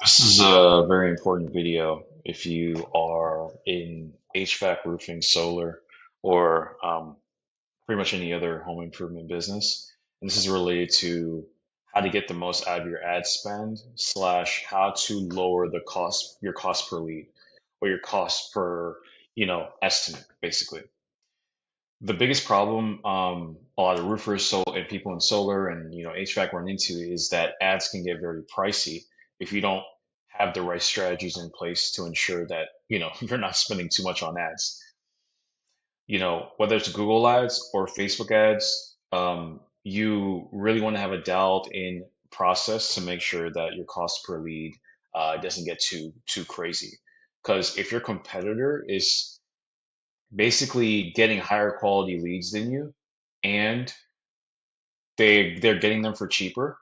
This is a very important video if you are in HVAC, roofing, solar, or pretty much any other home improvement business. And this is related to how to get the most out of your ad spend slash how to lower your cost per lead, or your cost per, estimate, basically. The biggest problem a lot of roofers and people in solar and HVAC run into is that ads can get very pricey if you don't have the right strategies in place to ensure that you're not spending too much on ads. Whether it's Google ads or Facebook ads, you really want to have a dialed in process to make sure that your cost per lead doesn't get too crazy. Because if your competitor is basically getting higher quality leads than you, and they're getting them for cheaper,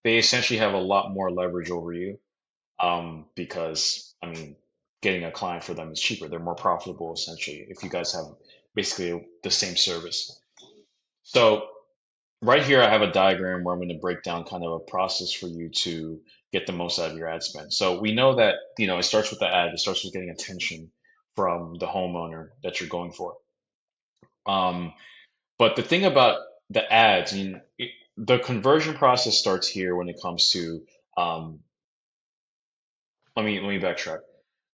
they essentially have a lot more leverage over you. Because I mean, getting a client for them is cheaper. They're more profitable essentially if you guys have basically the same service. So right here, I have a diagram where I'm going to break down kind of a process for you to get the most out of your ad spend. So we know that, it starts with the ad. It starts with getting attention from the homeowner that you're going for. Um, But the thing about the ads, the conversion process starts here when it comes to, um, let me backtrack.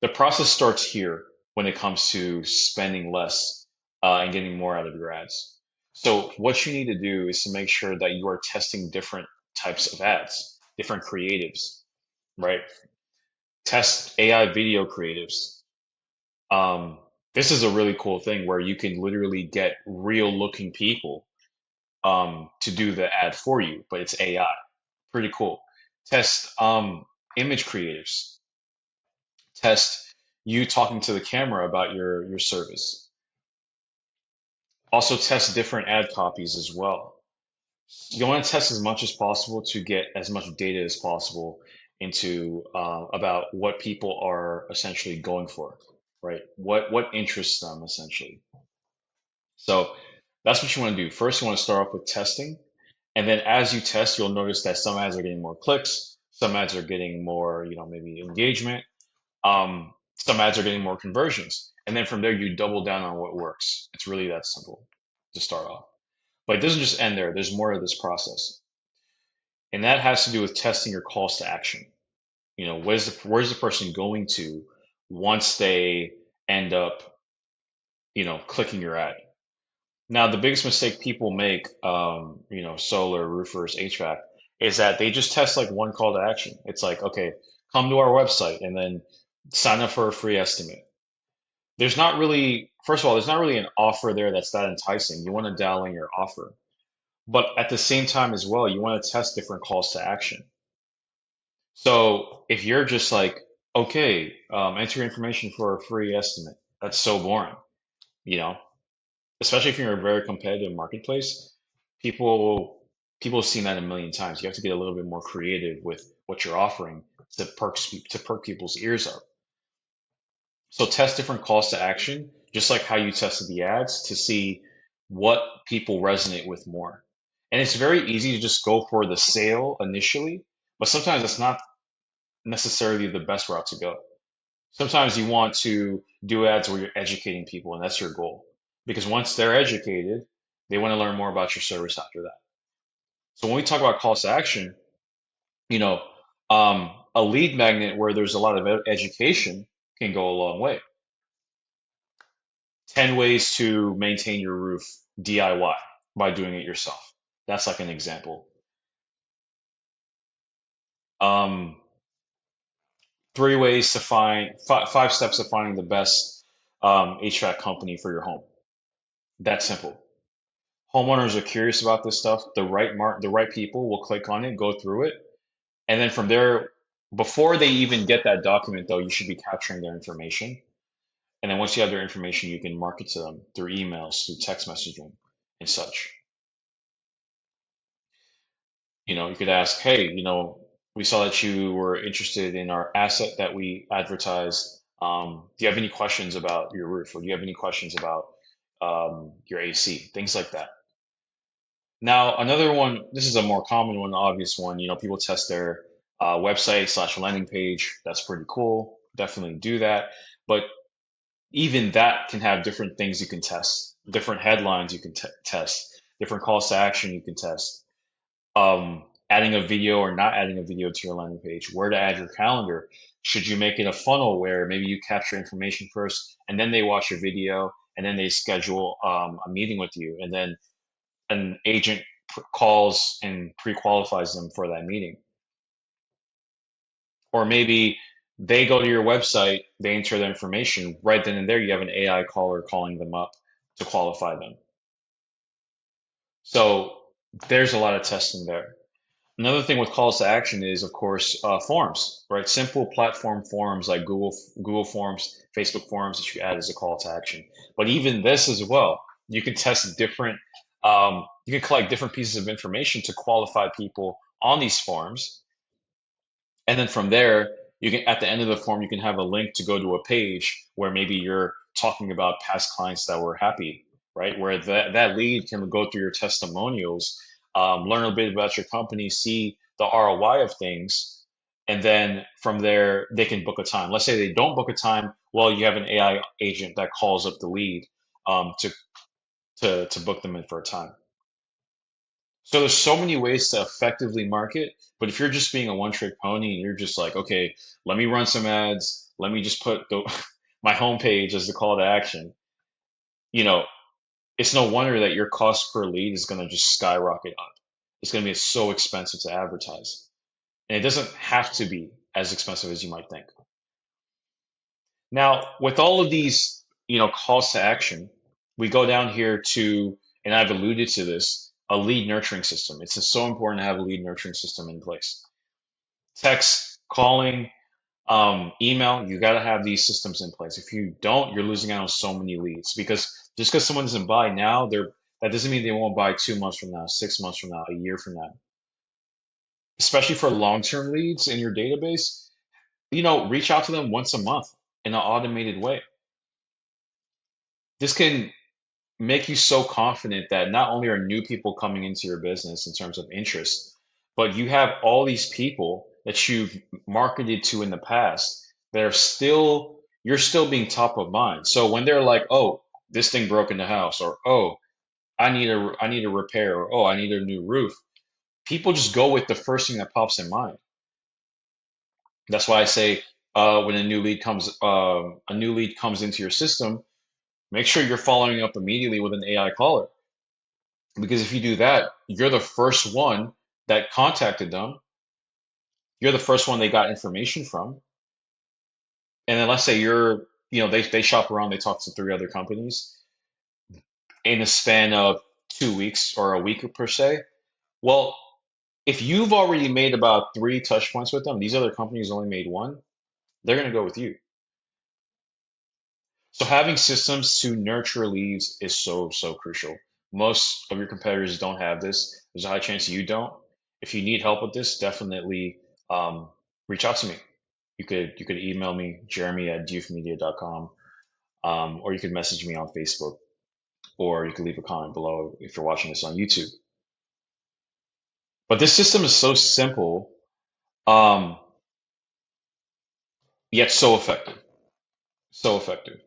The process starts here when it comes to spending less and getting more out of your ads. So what you need to do is to make sure that you are testing different types of ads, different creatives, right? Test AI video creatives. Um, this is a really cool thing where you can literally get real looking people to do the ad for you, but it's AI. Pretty cool. Test image creatives. Test you talking to the camera about your service. Also test different ad copies as well. You want to test as much as possible to get as much data as possible into about what people are essentially going for, right? What interests them essentially. So that's what you want to do. First, you want to start off with testing. And then as you test, you'll notice that some ads are getting more clicks, some ads are getting more, maybe engagement, some ads are getting more conversions. And then from there, you double down on what works. It's really that simple to start off. But it doesn't just end there. There's more to this process. And that has to do with testing your calls to action. Where's the person going to once they end up, clicking your ad? Now, the biggest mistake people make, solar, roofers, HVAC, is that they just test like one call to action. It's like, okay, come to our website and then sign up for a free estimate. First of all, there's not really an offer there that's that enticing. You want to dial in your offer. But at the same time as well, you want to test different calls to action. So if you're just like, okay, enter your information for a free estimate, that's so boring, you know? Especially if you're in a very competitive marketplace, people people have seen that a million times. You have to get a little bit more creative with what you're offering to perk people's ears up. So test different calls to action, just like how you tested the ads to see what people resonate with more. And it's very easy to just go for the sale initially, but sometimes it's not necessarily the best route to go. Sometimes you want to do ads where you're educating people, and that's your goal. Because once they're educated, they want to learn more about your service after that. So when we talk about calls to action, you know, a lead magnet where there's a lot of education can go a long way. 10 ways to maintain your roof DIY by doing it yourself. That's like an example. Um, 3 ways to five steps to finding the best HVAC company for your home. That's simple. Homeowners are curious about this stuff. The right people will click on it, go through it, and then from there, before they even get that document, though, you should be capturing their information. And then once you have their information, you can market to them through emails, through text messaging, and such. You could ask, hey, we saw that you were interested in our asset that we advertised. Do you have any questions about your roof, or do you have any questions about your AC? Things like that. Now, another one, this is a more common one, obvious one. People test their website / landing page. That's pretty cool. Definitely do that. But even that can have different things you can test, different headlines you can test, different calls to action you can test. Adding a video or not adding a video to your landing page, where to add your calendar. Should you make it a funnel where maybe you capture information first and then they watch your video and then they schedule a meeting with you and then an agent calls and pre-qualifies them for that meeting? Or maybe they go to your website, they enter their information right then and there. You have an AI caller calling them up to qualify them. So there's a lot of testing there. Another thing with calls to action is, of course, forms, right? Simple platform forms like Google Forms, Facebook Forms that you add as a call to action. But even this as well, you can test different, you can collect different pieces of information to qualify people on these forms. And then from there, you can, at the end of the form, you can have a link to go to a page where maybe you're talking about past clients that were happy, right? Where that lead can go through your testimonials, learn a bit about your company, see the ROI of things, and then from there they can book a time. Let's say they don't book a time, well, you have an AI agent that calls up the lead to book them in for a time. So there's so many ways to effectively market, but if you're just being a one-trick pony and you're just like, okay, let me run some ads, let me just put my homepage as the call to action, you know, it's no wonder that your cost per lead is going to just skyrocket up. It's going to be so expensive to advertise, and it doesn't have to be as expensive as you might think. Now, with all of these, calls to action, we go down here to, and I've alluded to this, a lead nurturing system. It's just so important to have a lead nurturing system in place. Text, calling, email, you got to have these systems in place. If you don't, you're losing out on so many leads because just because someone doesn't buy now, that doesn't mean they won't buy 2 months from now, 6 months from now, a year from now. Especially for long-term leads in your database, reach out to them once a month in an automated way. This can make you so confident that not only are new people coming into your business in terms of interest, but you have all these people that you've marketed to in the past that are still, you're still being top of mind. So when they're like, oh, this thing broke in the house, or oh, I need a repair, or oh, I need a new roof, people just go with the first thing that pops in mind. That's why I say when a new lead comes into your system, make sure you're following up immediately with an AI caller. Because if you do that, you're the first one that contacted them. You're the first one they got information from. And then let's say they shop around, they talk to three other companies in a span of 2 weeks or a week per se. Well, if you've already made about three touch points with them, these other companies only made one, they're going to go with you. So having systems to nurture leads is so, so crucial. Most of your competitors don't have this. There's a high chance you don't. If you need help with this, definitely um, reach out to me. You could email me, jeremy@dioufmedia.com, or you could message me on Facebook, or you could leave a comment below if you're watching this on YouTube. But this system is so simple, um, yet so effective. So effective.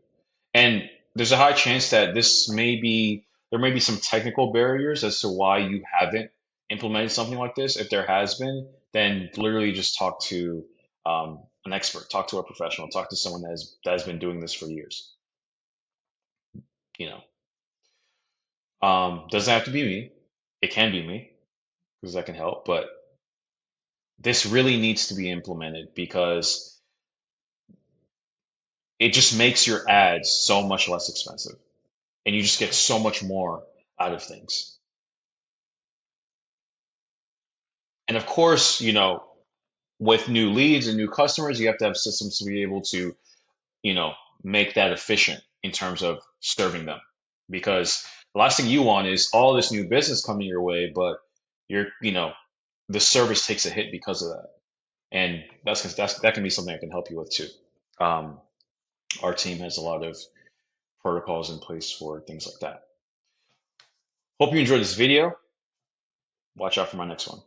And there's a high chance that there may be some technical barriers as to why you haven't implemented something like this. If there has been, then literally just talk to an expert, talk to a professional, talk to someone that has been doing this for years. You doesn't have to be me. It can be me because that can help, but this really needs to be implemented because it just makes your ads so much less expensive, and you just get so much more out of things. And of course, with new leads and new customers, you have to have systems to be able to, you know, make that efficient in terms of serving them. Because the last thing you want is all this new business coming your way, but the service takes a hit because of that. And that can be something I can help you with too. Um, our team has a lot of protocols in place for things like that. Hope you enjoyed this video. Watch out for my next one.